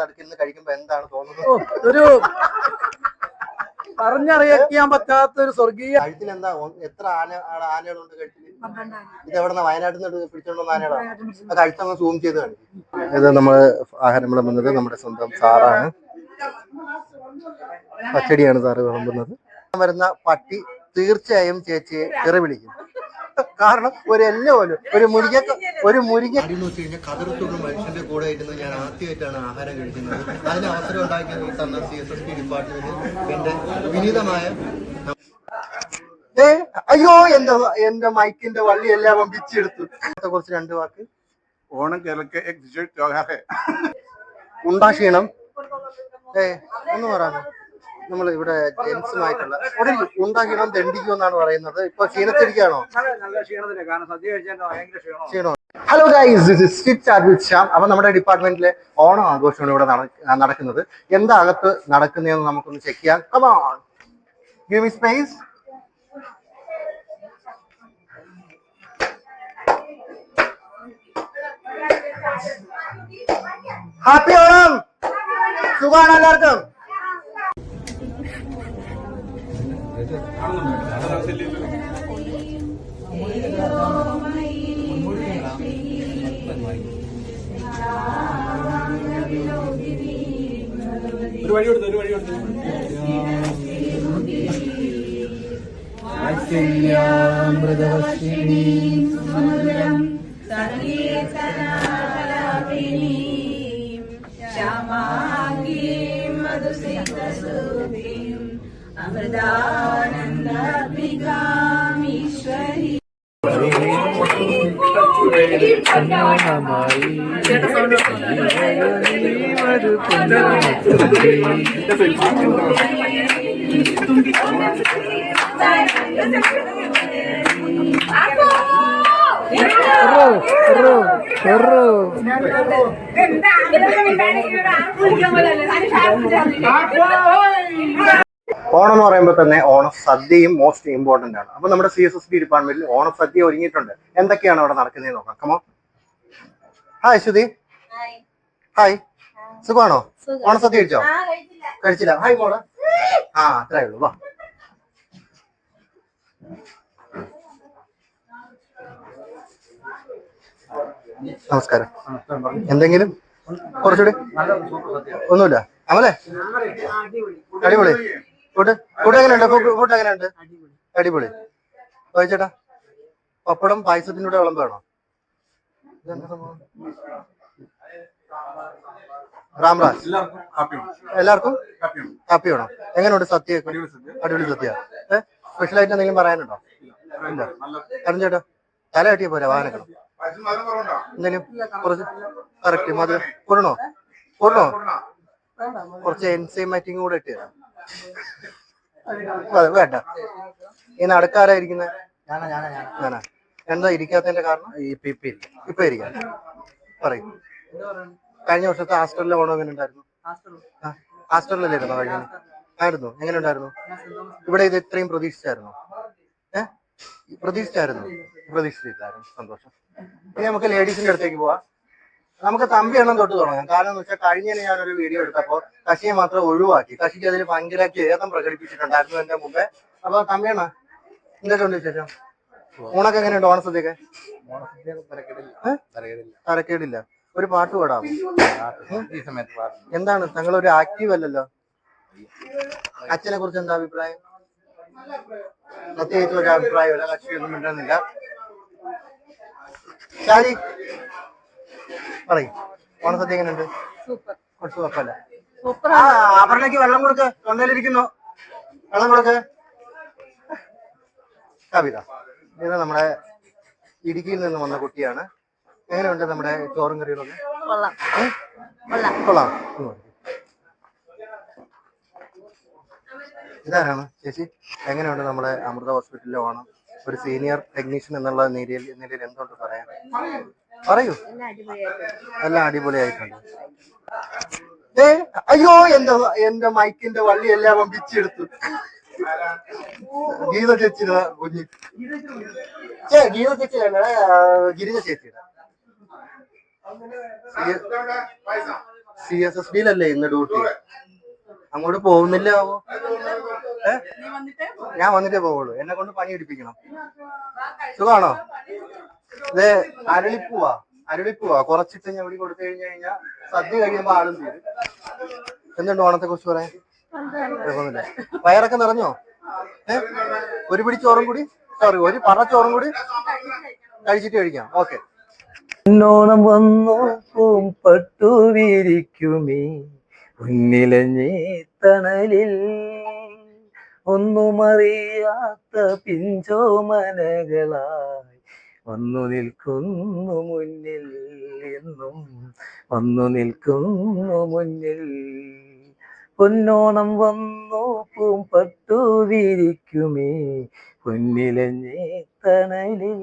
അടുക്കിന്ന് കഴിക്കുമ്പോ എന്താണ് തോന്നുന്നത്? ഒരു പറഞ്ഞറിയിക്കാൻ പറ്റാത്ത ഒരു സ്വർഗീയ. കഴുത്തിൽ എന്താ എത്ര ആനകളുണ്ട് കഴുത്തിൽ? ഇത് എവിടെന്നാ വയനാട്ടിൽ നിന്ന് പിടിച്ചോണ്ടുവന്ന ആനകളാണ്. ആ കഴുത്തങ്ങ് സൂം ചെയ്ത് കാണിക്കും. ഇത് നമ്മള് ആഹാരം വിളമ്പുന്നത് നമ്മുടെ സ്വന്തം സാറാണ്. പച്ചടിയാണ് സാറ് വിളമ്പുന്നത്. വരുന്ന പട്ടി തീർച്ചയായും ചേച്ചിയെ തെറി വിളിക്കും. കാരണം ഒരു എല്ലാം പോലും ഒരു മുരിങ്ങ അടിയെന്ന് വെച്ച് കഴിഞ്ഞാൽ കതിർത്തുള്ള മനുഷ്യന്റെ കൂടെ ഇരുന്ന് ഞാൻ ആദ്യമായിട്ടാണ് ആഹാരം കഴിക്കുന്നത്. അതിന് അവസരം ഉണ്ടാക്കി തന്ന CSSP ഡിപ്പാർട്ട്മെന്റ് എന്റെ വിനീതമായ അയ്യോ എന്റെ മൈക്കിന്റെ വള്ളി എല്ലാം പിച്ചെടുത്തു. കുറിച്ച് 2 വാക്ക്. ഓണം കേരളಕ್ಕೆ एक विशेष त्योहार है. ഉണ്ടാക്ഷീണം ഒന്ന് പറയാമോ? നമ്മൾ ഇവിടെ ജെൻസുമായിട്ടുള്ള ഉണ്ടാക്കണം ദണ്ഡിക്കും എന്നാണ് പറയുന്നത്. ഇപ്പൊ ക്ഷീണത്തിരിക്കുകയാണോ? ക്ഷീണോ? Hello guys, this is street chat with Shyam. അപ്പൊ നമ്മുടെ ഡിപ്പാർട്ട്മെന്റിലെ ഓണം ആഘോഷമാണ് ഇവിടെ നടക്കുന്നത്. എന്താ അകത്ത് നടക്കുന്നതെന്ന് നമുക്കൊന്ന് ചെക്ക് ചെയ്യാം. Come on, give me space. Happy Onam. സുഖാണ് എല്ലാവർക്കും? ഒരു വഴി കൊടുത്തു അമൃതാനന്ദീശ്വരി. ഓണം എന്ന് പറയുമ്പോൾ തന്നെ ഓണസദ്യയും മോസ്റ്റ് ഇമ്പോർട്ടന്റ് ആണ്. അപ്പൊ നമ്മുടെ CSSP ഡിപ്പാർട്ട്മെന്റിൽ ഓണസദ്യ ഒരുങ്ങിയിട്ടുണ്ട്. എന്തൊക്കെയാണ് അവിടെ നടക്കുന്നത് നോക്കാം. കമോ. ഹായ് ശ്രുതി. ഹായ്, സുഖമാണോ? ഓണസദ്യ കഴിച്ചോ? കഴിച്ചില്ല. ഹായ് മോള്. അത്രേ ഉള്ളൂ. വാ. നമസ്കാരം. എന്തെങ്കിലും കുറച്ചുകൂടി? ഒന്നുമില്ല. അമലേ, അടിപൊളി. ഫുഡ് എങ്ങനെയുണ്ട്? ഫുഡ് എങ്ങനെയുണ്ട്? അടിപൊളി. ചോദിച്ചേട്ടാ, പപ്പടം പായസത്തിൻ്റെ കൂടെ വിളമ്പാണോ? രാംരാജ്, എല്ലാവർക്കും ഹാപ്പി ആണോ? എങ്ങനെയുണ്ട് സദ്യ? അടിപൊളി സദ്യ. സ്പെഷ്യലായിട്ട് എന്തെങ്കിലും പറയാനുണ്ടോ? ഇല്ല. കാരണം ചേട്ടാ തല കെട്ടിയ പോരാ, വാഹനക്കണം എന്തെങ്കിലും കുറച്ച് കറക്റ്റ് മധുരം കൂടണോ? കുറച്ച് എൻസൈമാറ്റിക്കും കൂടെ ഇട്ട് തരാം. വേണ്ട. ഈ നടുക്കാരായിരിക്കുന്നത്? ഞാനാ. എന്താ ഇരിക്കാത്തതിന്റെ കാരണം? ഇപ്പൊ ഇരിക്കാം. പറയും. കഴിഞ്ഞ വർഷത്തെ ഹാസ്റ്റലിലെ ഓണം എങ്ങനെ ഉണ്ടായിരുന്നു? ഹാസ്റ്റലിലായിരുന്നു കഴിഞ്ഞ ആയിരുന്നു. എങ്ങനെ ഉണ്ടായിരുന്നു? ഇവിടെ ഇത് ഇത്രയും പ്രതീക്ഷിച്ചായിരുന്നു? പ്രതീക്ഷിച്ചില്ലായിരുന്നു. സന്തോഷം. ഇനി നമുക്ക് ലേഡീസിന്റെ അടുത്തേക്ക് പോവാം. നമുക്ക് തമ്പി എണ്ണം തൊട്ട് തുടങ്ങാം. കാരണം എന്ന് വെച്ചാൽ കഴിഞ്ഞതിന് ഞാനൊരു വീഡിയോ എടുത്തപ്പോ കശിയെ മാത്രം ഒഴിവാക്കി. കശിക്ക് അതിൽ ഭയങ്കര ഖേദം പ്രകടിപ്പിച്ചിട്ടുണ്ടായിരുന്നു എന്റെ മുമ്പേ. അപ്പൊ തമ്പി എണ്ണ എന്തൊക്കെയുണ്ട് വിശേഷം? ഊണൊക്കെ എങ്ങനെയുണ്ട്? ഓണസദ്യയൊക്കെ തരക്കേടില്ല. ഒരു പാട്ട് പാടാമോ? എന്താണ് താങ്കളൊരു ആക്റ്റീവ് അല്ലല്ലോ? അച്ഛനെ കുറിച്ച് എന്താ അഭിപ്രായം? പ്രത്യേകിച്ച് ഒരു അഭിപ്രായമല്ല. കക്ഷിയൊന്നും മിണ്ടുന്നില്ല. ശാരി പറയും. ഓണസദ്യ എങ്ങനെയുണ്ട്? കുറച്ച് കുഴപ്പമില്ല. അപർണയ്ക്ക് വെള്ളം കൊടുക്ക്. തൊണ്ടയിലിരിക്കുന്നു. വെള്ളം കൊടുക്ക്. കവിത, ഇത് നമ്മുടെ ഇടുക്കിയിൽ നിന്ന് വന്ന കുട്ടിയാണ്. എങ്ങനെയുണ്ട് നമ്മുടെ ചോറും കറികളൊക്കെ? കൊള്ളാം. ഇതാരാണ് ചേച്ചി? എങ്ങനെയുണ്ട് നമ്മുടെ അമൃത ഹോസ്പിറ്റലിലെ ഓണം? ഒരു സീനിയർ ടെക്നീഷ്യൻ എന്നുള്ള നിലയിൽ എന്തുകൊണ്ട് പറയാൻ? പറയൂ. എല്ലാം അടിപൊളിയായിട്ടുണ്ട്. അയ്യോ എന്റെ മൈക്കിന്റെ വള്ളി എല്ലാം പിച്ചെടുത്തു. ഗീത ചേച്ചിയുടെ കുഞ്ഞി. ഗീത ചേച്ചിയുടെ ഗിരിജ ചേച്ചിയുടെ CSSB-യിലല്ലേ ഇന്ന് ഡ്യൂട്ടി? അങ്ങോട്ട് പോകുന്നില്ലാവോ? ഞാൻ വന്നിട്ടേ പോവുള്ളൂ. എന്നെ കൊണ്ട് പണി എടുപ്പിക്കണം. സുഖാണോ? ഇത് അരളിപ്പൂവാ കുറച്ചിട്ട് ഞാൻ ഇവിടെ കൊടുത്തു കഴിഞ്ഞാൽ സദ്യ കഴിയുമ്പോ ആളും തീരും. എന്തുണ്ട് ഓണത്തെ കുറിച്ച് പറയാൻ? കുഴപ്പമൊന്നുമില്ല. വയറൊക്കെ നിറഞ്ഞോ? ഒരു പിടി ചോറും കൂടി, ഒരു പറ ചോറും കൂടി കഴിച്ചിട്ട് കഴിക്കാം. ഓക്കെ. എന്നോണം വന്നു പൂമ്പട്ടു വിരിക്കുമേ മുന്നിലഞ്ഞേ തണലിൽ ഒന്നുമറിയാത്ത പിഞ്ചോമനകളായി വന്നു നിൽക്കുന്നു മുന്നിൽ, എന്നും വന്നു നിൽക്കുന്നു മുന്നിൽ. പൊന്നോണം വന്നു പൂമ്പട്ടു വിരിക്കുമേ പൊന്നിലഞ്ഞേ തണലിൽ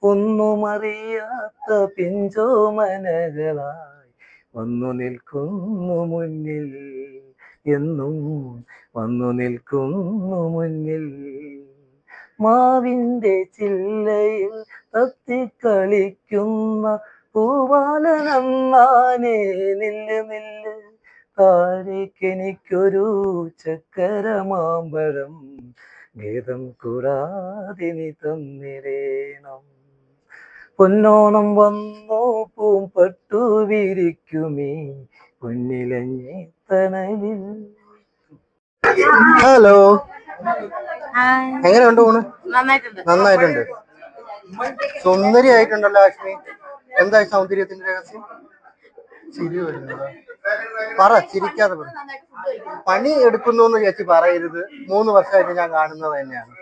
ഒന്നുമറിയാത്ത പിഞ്ചോമനകളായി വന്നു നിൽക്കുന്നു മുന്നിൽ, എന്നും വന്നു നിൽക്കുന്നു മുന്നിൽ. മാവിൻ്റെ ചില്ലയിൽ തത്തിക്കളിക്കുന്ന പൂവാലനന്നാനേ നില്ല് നില്ല്, താഴേക്കെനിക്കൊരു ചക്കര മാമ്പഴം ഗീതം കൂടാതെ നീ തന്നിടേണം. പൊന്നോണം വന്നോ പൂമ്പട്ടു വിരിക്കുമേ പൊന്നിലഞ്ഞേ തണലിൽ. Hello, hi. എങ്ങനെയുണ്ട് ഊണ്? നന്നായിട്ടുണ്ട്. സുന്ദരി ആയിട്ടുണ്ടല്ലോ ലക്ഷ്മി. എന്താ ഈ സൗന്ദര്യത്തിന്റെ രഹസ്യം? ചിരി വരുന്നതാ. പറ, ചിരിക്കാതെ പറ. പണി എടുക്കുന്നു എന്ന് ചേച്ചി പറയരുത്. 3 വർഷമായിട്ട് ഞാൻ കാണുന്നത് തന്നെയാണ്.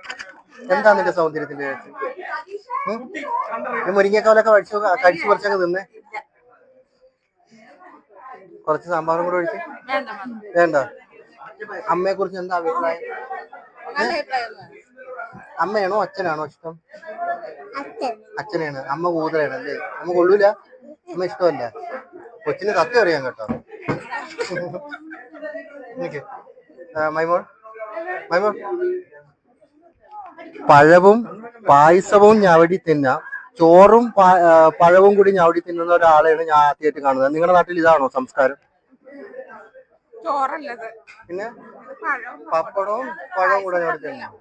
എന്താ നിന്റെ സൗന്ദര്യത്തിന്റെ രഹസ്യം? മുരിങ്ങക്കാലൊക്കെ കഴിച്ചു കുറച്ചൊക്കെ തിന്നേ. കുറച്ച് സാമ്പാറും കൂടെ ഒഴിച്ച്. വേണ്ട. അമ്മയെ കുറിച്ച് എന്താ അഭിപ്രായം? അമ്മയാണോ അച്ഛനാണോ ഇഷ്ടം? അച്ഛനെയാണ്. അമ്മ കൂതലാണ് അല്ലേ? അമ്മ കൊള്ളൂല? അമ്മ ഇഷ്ടമല്ല? കൊച്ചിന് സത്യം അറിയാം കേട്ടോ. മൈമോൾ പഴവും പായസവും ഞവടി തിന്നാം, ചോറും പഴവും കൂടി ഞവടി തിന്നുന്ന ഒരാളെയാണ് ഞാൻ ആദ്യമായിട്ട് കാണുന്നത്. നിങ്ങളുടെ നാട്ടിൽ ഇതാണോ സംസ്കാരം? ചോറല്ലത്, പിന്നെ പപ്പടവും പഴവും കൂടെ ഞവടി തിന്നാം.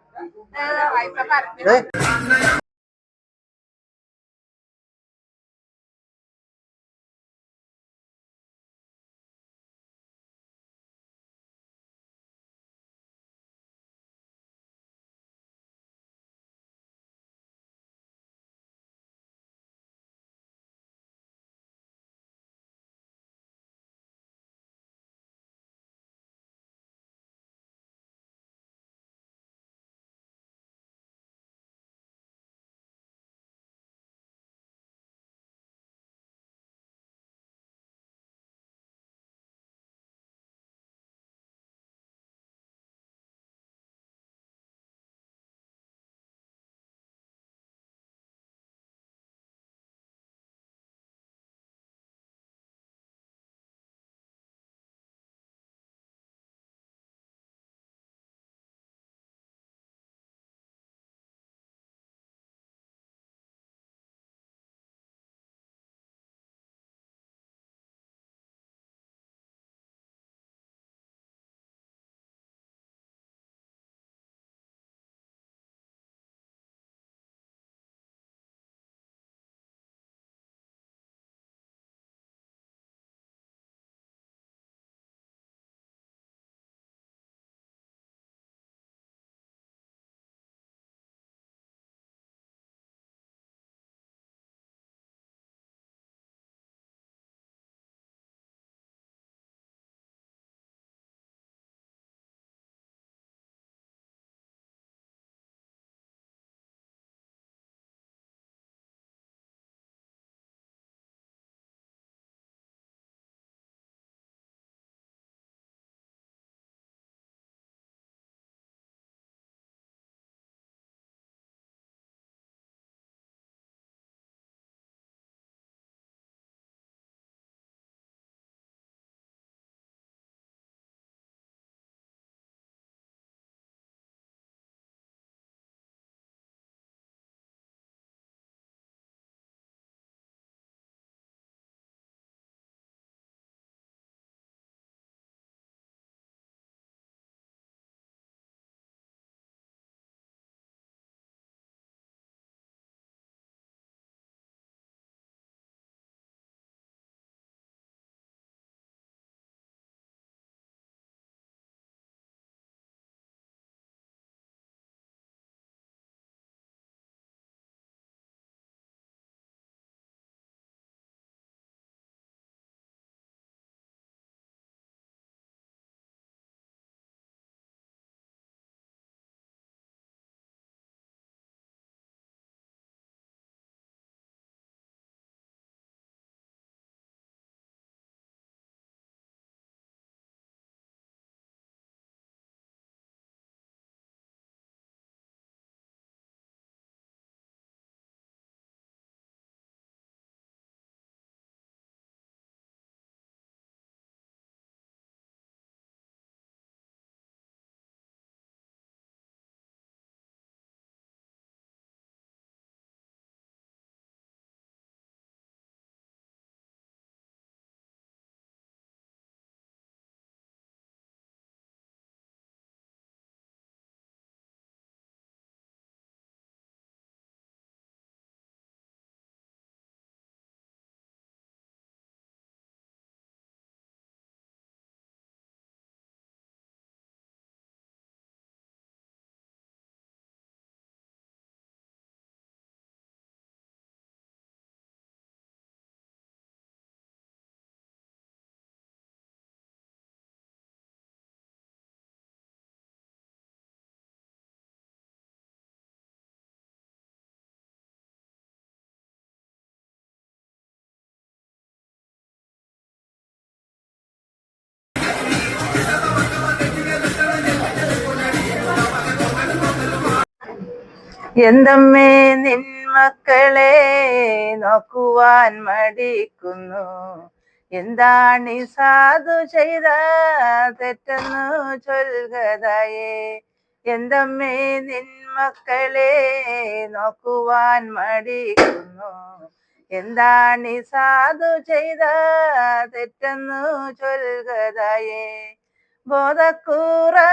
എന്തമ്മേ നിൻ മക്കളെ നോക്കുവാൻ മടിക്കുന്നു, എന്താണ് ഈ സാധു ചെയ്ത തെറ്റെന്നു ചൊൽകതായേ. എന്തമ്മേ നിൻ മക്കളെ നോക്കുവാൻ മടിക്കുന്നു, എന്താണ് ഈ സാധു ചെയ്ത തെറ്റെന്നു ചൊൽകതായേ. ബോധക്കുറവിനാലേ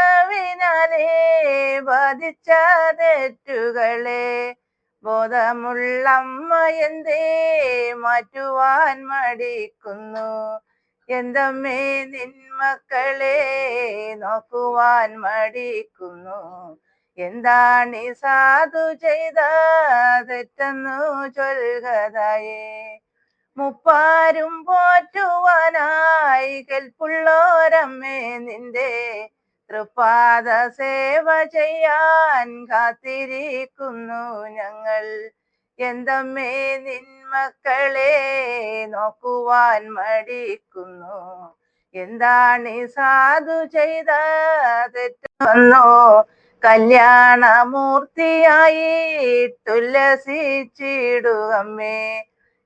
ബാധിച്ച തെറ്റുകളെ ബോധമുള്ളമ്മ എന്തേ മാറ്റുവാൻ മടിക്കുന്നു, എന്തമ്മേ നിൻ മക്കളെ നോക്കുവാൻ മടിക്കുന്നു, എന്താണ് ഈ സാധു ചെയ്ത തെറ്റെന്നു ചൊൽകതായേ. മുപ്പാരും പോറ്റുവാനായി കെൽപ്പുള്ളോരമ്മേ നിന്റെ തൃപ്പാദ സേവ ചെയ്യാൻ കാത്തിരിക്കുന്നു ഞങ്ങൾ, എന്തമ്മേ നിൻ മക്കളെ നോക്കുവാൻ മടിക്കുന്നു, എന്താണ് ഈ സാധു ചെയ്ത തെറ്റെന്നോ. കല്യാണമൂർത്തിയായിട്ടുല്ലസിച്ചിടുകമ്മേ,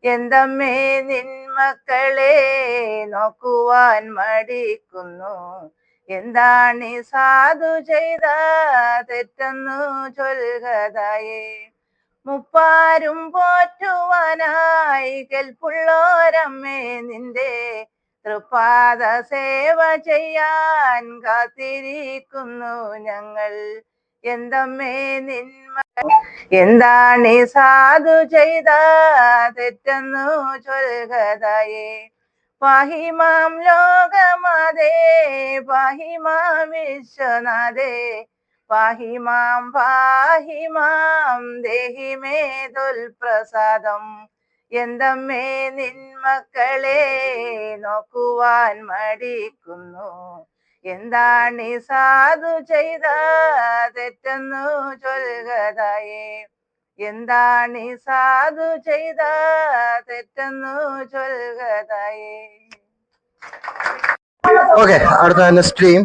എന്തമ്മേ നിൻ മക്കളെ നോക്കുവാൻ മടിക്കുന്നു, എന്താണ് ഈ സാധു ചെയ്ത തെറ്റെന്നു ചൊൽകതായേ. മുപ്പാരും പോറ്റുവാനായി കെൽപ്പുള്ളോരമ്മേ നിന്റെ തൃപ്പാദ സേവ ചെയ്യാൻ കാത്തിരിക്കുന്നു ഞങ്ങൾ, എന്തമ്മേ നിൻ എന്താണ് ഈ സാധു ചെയ്ത തെറ്റെന്നു ചൊൽകതായേ. പാഹിമാം ലോകമാതേ പാഹിമാം വിശ്വനാഥേ, പാഹിമാം പാഹിമാം ദേഹിമേ ദുൽപ്രസാദം, എന്തമ്മേ നിൻ മക്കളെ നോക്കുവാൻ മടിക്കുന്നു, എന്താണ് ഈ സാധു ചെയ്ത തെറ്റെന്നു ചൊൽകതായേ. എന്താണ് ഈ സാധു ചെയ്ത തെറ്റെന്നു ചൊൽകതായേ. ഓക്കെ, അടുത്ത നെക്സ്റ്റ് ടീം.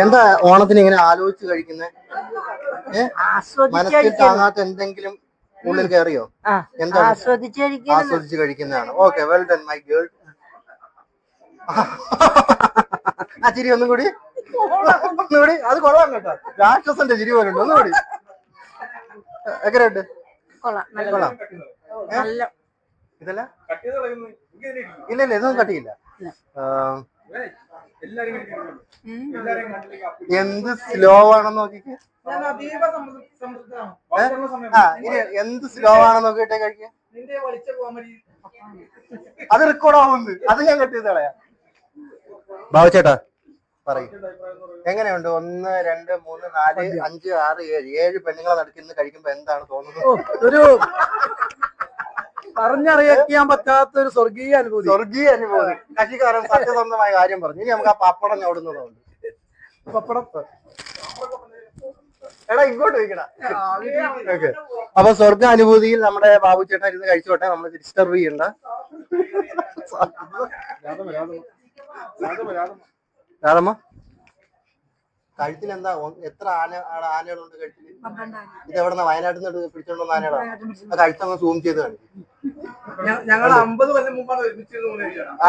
എന്താ ഓണത്തിന് ഇങ്ങനെ ആലോചിച്ച് കഴിക്കുന്നത്? മനസ്സിൽ താങ്ങാത്ത എന്തെങ്കിലും ഉള്ളിൽ കയറിയോ? എന്താണ് ആസ്വദിച്ച് കഴിക്കുന്നതാണ്. Okay, well done my girl. ആ ചിരി ഒന്നുകൂടി, അത് കൊള്ളാം കേട്ടോ. രാക്ഷസന്റെ ചിരി പോലുണ്ട്. ഒന്നുകൂടി. എങ്ങനെയുണ്ട്? കൊള്ളാം. ഇതല്ല, ഇല്ല ഇതൊന്നും കട്ടിയില്ല. എന്ത് സ്ലോ ആണെന്ന് നോക്കിക്കേ. ഇനി എന്ത് സ്ലോ ആണെന്ന് നോക്കിയിട്ടേ കഴിക്കുക. അത് റെക്കോർഡ് ആവുന്നത്, അത് ഞാൻ കട്ട് ചെയ്ത് കളയാം. ബാബുചേട്ടാ പറയും, എങ്ങനെയുണ്ട്? 1 2 3 4 5 6 7 പെണ്ണുങ്ങളെ നടക്കുന്ന കഴിക്കുമ്പോ എന്താണ് തോന്നുന്നത്? ഒരു പറഞ്ഞറിയിക്കാൻ പറ്റാത്തൊരു സ്വർഗീയ അനുഭൂതി. കശിക്കാരൻ സത്യസന്ധമായ കാര്യം പറഞ്ഞു. ഇനി നമുക്ക് ആ പപ്പടം ഓടുന്നതുകൊണ്ട് പപ്പടം എടാ ഇങ്ങോട്ട് വയ്ക്കടാ. ഓക്കെ, അപ്പൊ സ്വർഗ അനുഭൂതിയിൽ നമ്മുടെ ബാബു ചേട്ടൻ ഇരുന്ന് കഴിച്ചോട്ടെ, നമ്മൾ ഡിസ്റ്റർബ് ചെയ്യണ്ട. രാധമ്മ, കഴുത്തിൽ എന്താ? എത്ര ആനകളുണ്ട് കഴുത്തിൽ? ഇത് എവിടെന്നാ? വയനാട്ടിൽ നിന്ന് പിടിച്ചോണ്ടുവന്ന ആനകളാണ്. ആ കഴുത്തങ്ങ് സൂം ചെയ്ത് കാണിക്കും. ഞങ്ങൾ 50 കൊല്ലം മുമ്പാണ്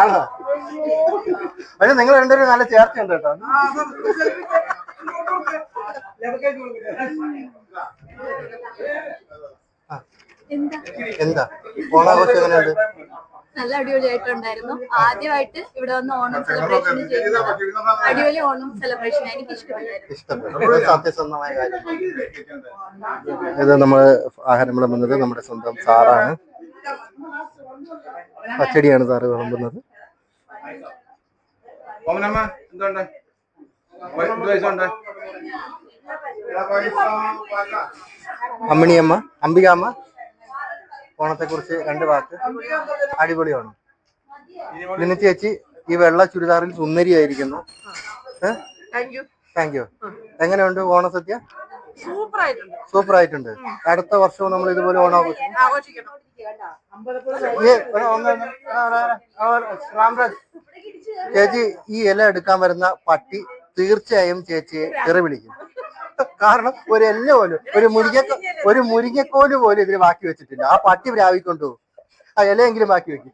ആണോ? പക്ഷെ നിങ്ങൾ രണ്ടുപേരും നല്ല ചേർച്ചയുണ്ട് കേട്ടോ. എന്താ ഓണാഘോഷം എങ്ങനെയുണ്ട്? നല്ല അടിപൊളിയായിട്ടുണ്ടായിരുന്നു. ആദ്യമായിട്ട് ഇവിടെ വന്ന് ഓണം സെലിബ്രേഷൻ ചെയ്യുന്നത് അടിപൊളി ഓണം സെലിബ്രേഷൻ എനിക്ക് ഇഷ്ടപ്പെട്ടു. സത്യസന്ധമായ കാര്യം. ഇത് നമ്മള് ആഹാരം വിളമ്പുന്നത് നമ്മുടെ സ്വന്തം സാറാണ്. പച്ചടിയാണ് സാറ് വിളമ്പുന്നത്. അമ്മിണിയമ്മ, അംബികാമ്മ, ഓണത്തെ കുറിച്ച് 2 വാക്ക്. അടിപൊളിയാണ്. ലിനി ചേച്ചി ഈ വെള്ള ചുരിദാറിൽ സുന്ദരിയായിരിക്കുന്നു. Thank you. എങ്ങനെയുണ്ട് ഓണസദ്യ? സൂപ്പർ ആയിട്ടുണ്ട്. അടുത്ത വർഷവും നമ്മൾ ഇതുപോലെ ഓണം ആഘോഷിക്കും. ചേച്ചി, ഈ ഇല എടുക്കാൻ വരുന്ന പട്ടി തീർച്ചയായും ചേച്ചിയെ തെറി വിളിക്കും. കാരണം ഒരു എല്ല പോലും, ഒരു മുരിങ്ങ ഒരു മുരിങ്ങക്കോല് പോലും ഇതിന് ബാക്കി വെച്ചിട്ടില്ല. ആ പട്ടി പ്രാവിക്കൊണ്ടു ആ ഇലയെങ്കിലും ബാക്കി വെക്കും.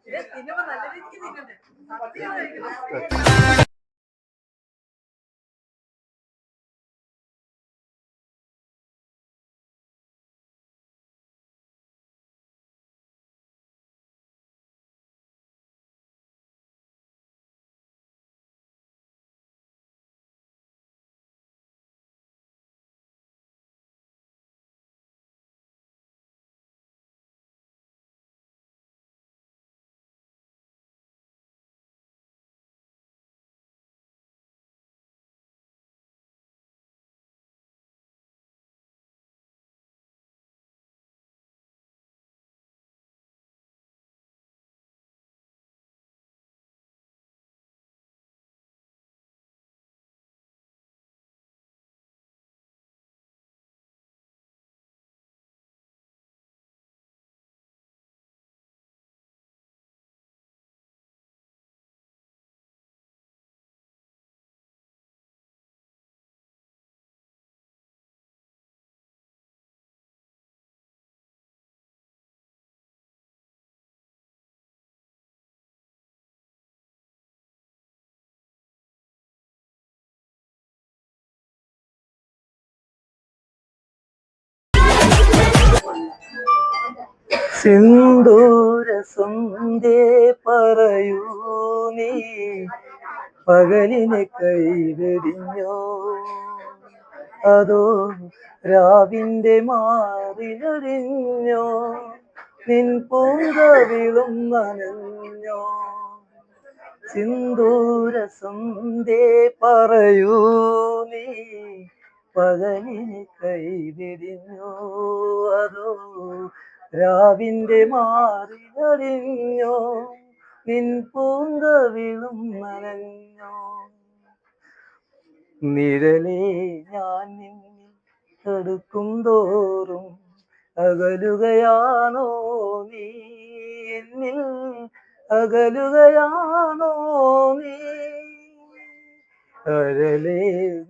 സിന്ദൂരസന്ധേ പറയൂ നീ പകലിനെ കൈവെടിഞ്ഞോ അതോ രാവിന്റെ മാറിലറിഞ്ഞോ നിൻ പൂങ്കവിളും നനഞ്ഞോ സിന്ദൂരസന്ധേ പറയൂ നീ പകലിനെ കൈവെടിഞ്ഞോ അതോ രാവിന്റെ മാറിലറിഞ്ഞോ നിൻ പൂങ്കവിളും നനഞ്ഞോ നിഴലേ ഞാൻ നിന്നിൽ അടുക്കും തോറും അകലുകയാണോ നീ എന്നിൽ അകലുകയാണോ നീ അഴലേ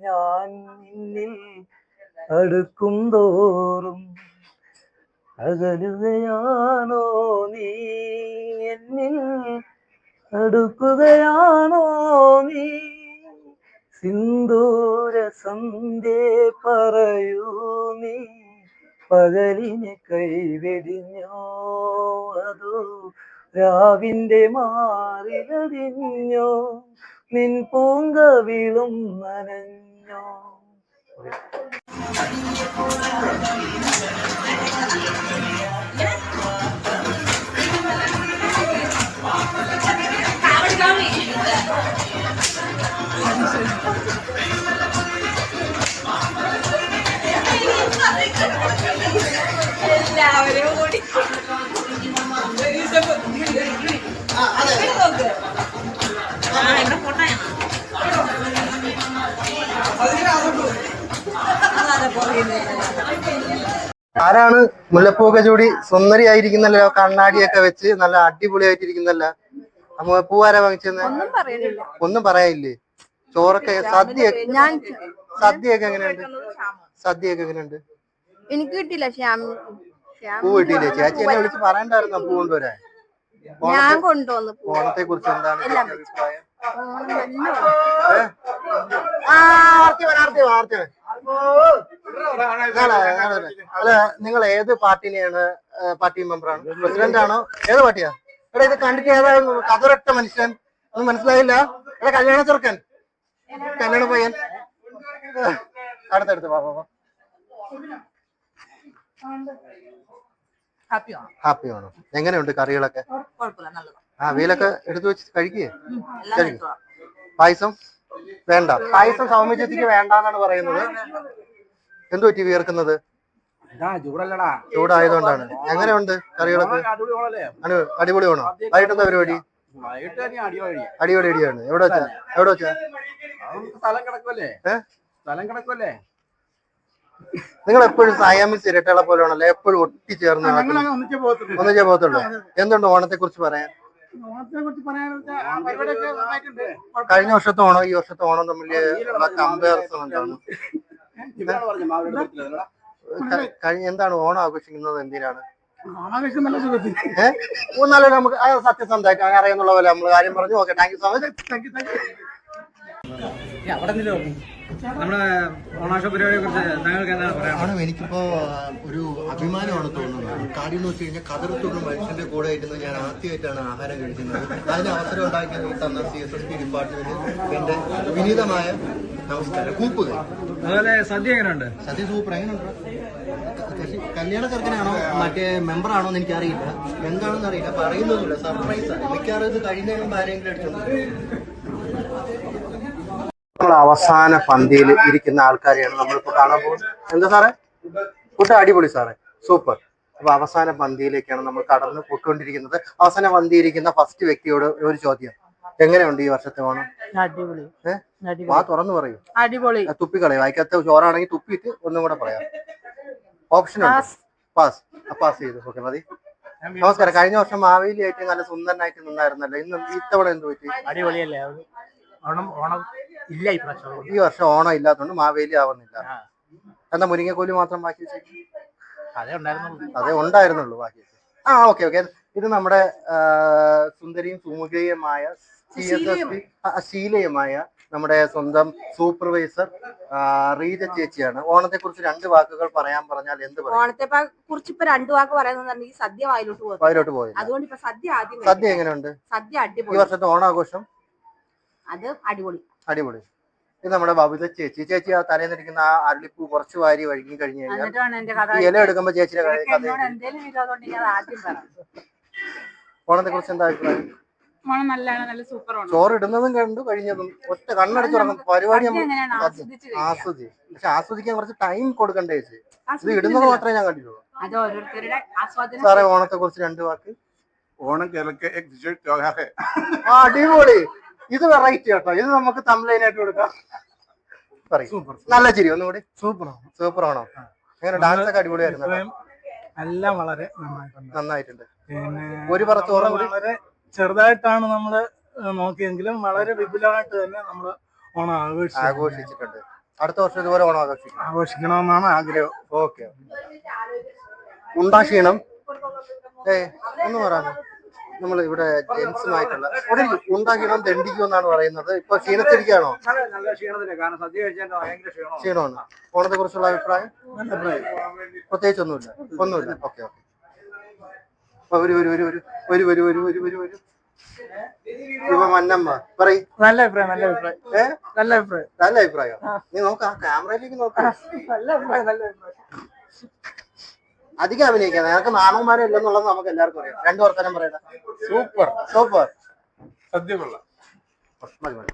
ഞാൻ നിന്നിൽ അടുക്കും തോറും അകലുകയാണോ നീ എന്നിൽ അടുക്കുകയാണോ നീ സിന്ദൂരസന്ധേ പറയൂ നീ പകലിനെ കൈവെടിഞ്ഞോ അതോ രാവിന്റെ മാറിലറിഞ്ഞോ നിൻ പൂങ്കവിളും നനഞ്ഞോ. എല്ലാവരും കൂടി ആരാണ് മുല്ലപ്പൂക്കെ ചൂടി സുന്ദരിയായിരിക്കുന്നല്ലോ, കണ്ണാടിയൊക്കെ വെച്ച് നല്ല അടിപൊളിയായിട്ടിരിക്കുന്നല്ലോ. അമ്മ പൂവാരാ വാങ്ങിച്ചെന്ന് ഒന്നും പറയാനില്ലേ? ചോറൊക്കെ സദ്യയൊക്കെ എങ്ങനെയുണ്ട്? സദ്യയൊക്കെ എങ്ങനെയുണ്ട്? എനിക്ക് കിട്ടില്ല പൂ കിട്ടിയില്ലേ? ചേച്ചി എന്നെ വിളിച്ച് പറയണ്ടായിരുന്നോ പൂ കൊണ്ടുവരാൻ? ഞാൻ കൊണ്ടുവന്നു. ഓണത്തെ കുറിച്ച് എന്താണ് അഭിപ്രായം? അല്ല, നിങ്ങൾ ഏത് പാർട്ടിനെയാണ്? പാർട്ടി മെമ്പറാണ്? പ്രസിഡന്റ് ആണോ? ഏത് പാർട്ടിയാ? എടാ ഇത് കണ്ടിട്ട് ഏതായിരുന്നു കതറൊട്ട മനുഷ്യൻ? ഒന്നും മനസ്സിലായില്ല. എടാ കല്യാണ ചെറുക്കൻ, കല്യാണ പയ്യൻ. അടുത്തടുത്ത് പാപ്പ ഹാപ്പി ആണോ? എങ്ങനെയുണ്ട് കറികളൊക്കെ? അവിയലൊക്കെ എടുത്തു വെച്ച് കഴിക്കേ? പായസം വേണ്ട? പായസം സൗമ്യചേച്ചിക്ക് വേണ്ടാന്നാണ് പറയുന്നത്. എന്തു പറ്റി വിയർക്കുന്നത്? ചൂടായതുകൊണ്ടാണ്. എങ്ങനെയുണ്ട് കറികളൊക്കെ? അടിപൊളിയാണോ? വൈകിട്ടെന്താ പരിപാടി? അടിപൊളിയാണ്. എവിടെ വെച്ചാ? നിങ്ങൾ എപ്പോഴും സയാമിസ് ഇരട്ടകളെ പോലെയാണല്ലോ, എപ്പോഴും ഒട്ടിച്ചേർന്ന് ഒന്നിച്ചേ പോകത്തുള്ളൂ. എന്തുണ്ട് ഓണത്തെ കുറിച്ച് പറയാൻ? കഴിഞ്ഞ വർഷത്തെ ഓണം ഈ വർഷത്തെ ഓണം തമ്മിൽ കമ്പാരിസൺ എന്താണ്? എന്താണ് ഓണം ആഘോഷിക്കുന്നത് എന്തിനാണ്? ഓണാഘോഷം നല്ല സുഖത്തിൽ. ഒന്നാലും നമുക്ക് സത്യസന്ധമായിട്ട് അങ്ങനെ അറിയാന്നുള്ള പോലെ നമ്മൾ കാര്യം പറഞ്ഞു. Okay, thank you so much. നമ്മുടെ ഓണാഘോഷ പരിപാടിയെ കുറിച്ച് താങ്കൾക്ക് എന്താണ് പറയാം? ആണ് എനിക്കിപ്പോ ഒരു അഭിമാനമാണ് തോന്നുന്നത്. കാര്യം എന്ന് വെച്ച് കഴിഞ്ഞാൽ കതിർത്തുള്ള മനുഷ്യന്റെ കൂടെ ഇരുന്ന് ഞാൻ ആദ്യമായിട്ടാണ് ആഹാരം കഴിക്കുന്നത്. അതിന് അവസരം ഉണ്ടാക്കി തന്ന CSSP ഡിപ്പാർട്ട്മെന്റ് എന്റെ വിനീതമായ നമസ്കാരം. കൂപ്പുകൾ. അതുപോലെ സദ്യ എങ്ങനെയുണ്ട്? സദ്യ സൂപ്പർ. എങ്ങനെയുണ്ട്? കല്യാണ ചെറുക്കനാണോ മറ്റേ മെമ്പറാണോ എന്ന് എനിക്കറിയില്ല. എന്താണെന്ന് അറിയില്ല, പറയുന്നൊന്നുമില്ല. സർപ്രൈസാണ്. മിക്കവാറും ഇത് കഴിയുന്നതിനും ആരെങ്കിലും എടുക്കുന്നത്. നമ്മൾ അവസാന പന്തിയിൽ ഇരിക്കുന്ന ആൾക്കാരെയാണ് നമ്മളിപ്പോ കാണാൻ പോകുന്നത്. എന്താ സാറേ? ഫുഡ് അടിപൊളി സാറേ, സൂപ്പർ. അപ്പൊ അവസാന പന്തിയിലേക്കാണ് നമ്മൾ കടന്ന് പൊട്ടുകൊണ്ടിരിക്കുന്നത്. അവസാന പന്തി ഇരിക്കുന്ന ഫസ്റ്റ് വ്യക്തിയോട് ഒരു ചോദ്യം, എങ്ങനെയുണ്ട് ഈ വർഷത്തെ ഓണം? അടിപൊളി. വാ തുറന്നു പറയൂ. അടിപൊളി. തുപ്പിക്കളയും. വായിക്കാത്ത ചോറാണെങ്കിൽ തുപ്പിയിട്ട് ഒന്നും കൂടെ പറയാം. ഓപ്ഷൻ ഉണ്ട്. പാസ്. പാസ് ചെയ്തു. ഓക്കെ, മതി. നമസ്കാരം. കഴിഞ്ഞ വർഷം മാവേലി ആയിട്ട് നല്ല സുന്ദരനായിട്ട് നിന്നായിരുന്നല്ലോ. ഇന്ന് ഇത്തവണ എന്ത് പറ്റി? അടിപൊളിയല്ലേ ഓണം ഇല്ല ഈ പ്രാവശ്യം. ഈ വർഷം ഓണം ഇല്ലാത്തതുകൊണ്ട് മാവേലി ആവുന്നില്ല. എന്താ മുരിങ്ങക്കോലി മാത്രം ബാക്കി വെച്ചേക്കും? അതേ ഉണ്ടായിരുന്നുള്ളൂ ബാക്കി. ഓക്കെ. ഇത് നമ്മുടെ സുന്ദരിയും സുമുഖയുമായ CSSP ശീലയുമായ നമ്മുടെ സ്വന്തം സൂപ്പർവൈസർ റീജ ചേച്ചിയാണ്. ഓണത്തെ കുറിച്ച് 2 വാക്കുകൾ പറയാൻ പറഞ്ഞാൽ എന്ത് പറയും? ഓണത്തെ കുറിച്ച് ഇപ്പൊ 2 വാക്ക് പറയുന്നത് ഈ സദ്യ വയലോട്ട് പോയി. അതുകൊണ്ട് ഇപ്പൊ സദ്യ ആദ്യം. സദ്യ എങ്ങനെയുണ്ട്? സദ്യ അടിപൊളി. ഈ വർഷത്തെ ഓണാഘോഷം അത് അടിപൊളി. അടിപൊളി. ഇത് നമ്മുടെ ബബിത ചേച്ചി ആ തലേന്നിരിക്കുന്ന ആ അരളിപ്പൂ കുറച്ച് വാരി വഴുകി കഴിഞ്ഞു കഴിഞ്ഞാൽ ഈ ഇല എടുക്കുമ്പോ ചേച്ചിയുടെ കഥ. ഓണത്തെ കുറിച്ച് എന്താ അഭിപ്രായം? ഓണം നല്ല സൂപ്പർ ഓണം. ചോറ് ഇടുന്നതും കണ്ടു, കഴിഞ്ഞതും ഒറ്റ കണ്ണടച്ചുറങ്ങും പരിപാടി ആസ്വദിച്ചു. പക്ഷെ ആസ്വദിക്കാൻ കുറച്ച് ടൈം കൊടുക്കണ്ടേ ചേച്ചി? ഇത് ഇടുന്നത് മാത്രമേ ഞാൻ കണ്ടിട്ടുള്ളൂ. അത് ഓരോരുത്തരുടെ ആസ്വാദനം. സാറേ, ഓണത്തെ കുറിച്ച് 2 വാക്ക്. ഓണം കേരളಕ್ಕೆ एक विशेष त्योहार है. അടിപൊളി. ഇത് വെറൈറ്റി കേട്ടോ. ഇത് നമുക്ക് തംബ്ലൈനായിട്ട് കൊടുക്കാം. നല്ല ചിരി. ഒന്നുകൂടി. സൂപ്പർ ആണോ? എങ്ങനെ ഡാൻസ് ഒക്കെ അടിപൊളിയായിരുന്നു? എല്ലാം വളരെ നന്നായിട്ടുണ്ട്. പിന്നെ ഒരു പറ ചോറും കൂടി. വളരെ ചെറുതായിട്ടാണ് നമ്മള് നോക്കിയെങ്കിലും വളരെ വിപുലമായിട്ട് തന്നെ നമ്മള് ഓണം ആഘോഷിച്ചിട്ടുണ്ട്. അടുത്ത വർഷം ഇതുപോലെ ഓണം ആഘോഷിക്കണമെന്നാണ് ആഗ്രഹം. ഓക്കെ. ഉണ്ടാക്ഷീണം ഒന്ന് പറയാമോ? നമ്മൾ ഇവിടെ ജെൻസുമായിട്ടുള്ള ഉണ്ടാക്കണം ദണ്ഡിക്കും എന്നാണ് പറയുന്നത്. ഇപ്പൊ ക്ഷീണത്തിരിക്കുകയാണോ? നല്ല ക്ഷീണത്തില്ല, കാരണം സദ്യ കഴിച്ചാൽ ഭയങ്കര ക്ഷീണമാണ്. ഓണത്തെ കുറിച്ചുള്ള അഭിപ്രായം? പ്രത്യേകിച്ച് ഒന്നുമില്ല. ഓക്കെ. മന്നമ്മ പറയ്. നല്ല അഭിപ്രായം. നല്ല അഭിപ്രായം. നീ നോക്ക, ക്യാമറയിലേക്ക് നോക്ക. നല്ല അഭിപ്രായം. അധികം അഭിനയിക്കാം. ഞങ്ങൾക്ക് നാണവന്മാരെ ഇല്ലെന്നുള്ളത് നമുക്ക് എല്ലാവർക്കും അറിയാം. 2 വർത്തമാനം പറയണം. സൂപ്പർ. സദ്യ കൊള്ളാം. മതി.